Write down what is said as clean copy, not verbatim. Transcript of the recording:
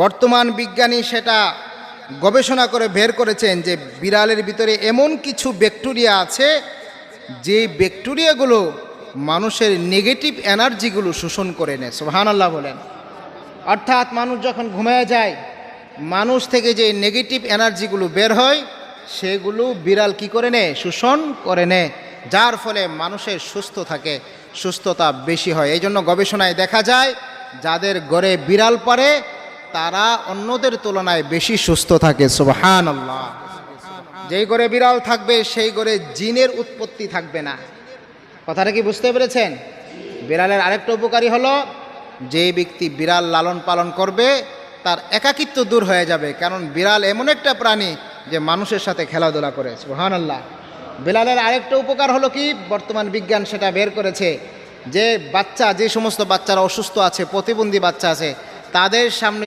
বর্তমান বিজ্ঞানী সেটা গবেষণা করে বের করেছেন যে বিড়ালের ভিতরে এমন কিছু ব্যাকটেরিয়া আছে যে ব্যাকটেরিয়াগুলো মানুষের নেগেটিভ এনার্জিগুলো শোষণ করে নেয়। সুবহানাল্লাহ বলেন। অর্থাৎ মানুষ যখন ঘুমিয়ে যায়, মানুষ থেকে যে নেগেটিভ এনার্জিগুলো বের হয় সেগুলো বিড়াল কি করে নেয়? শোষণ করে নেয়, যার ফলে মানুষের সুস্থ থাকে, সুস্থতা বেশি হয়। এই জন্য গবেষণায় দেখা যায় যাদের ঘরে বিড়াল পড়ে তারা অন্যদের তুলনায় বেশি সুস্থ থাকে। সুবহানাল্লাহ। যেই ঘরে বিড়াল থাকবে সেই ঘরে জিনের উৎপত্তি থাকবে না। কথাটা কি বুঝতে পেরেছেন? বিড়ালের আরেকটা উপকারী হলো, যে ব্যক্তি বিড়াল লালন পালন করবে তার একাকিত্ব দূর হয়ে যাবে, কারণ বিড়াল এমন একটা প্রাণী যে মানুষের সাথে খেলাধুলা করে। সুবহানাল্লাহ। বিড়ালের আরেকটা উপকার হলো কি, বর্তমান বিজ্ঞান সেটা বের করেছে যে সমস্ত বাচ্চারা অসুস্থ আছে, প্রতিবন্ধী বাচ্চা আছে, তাদের সামনে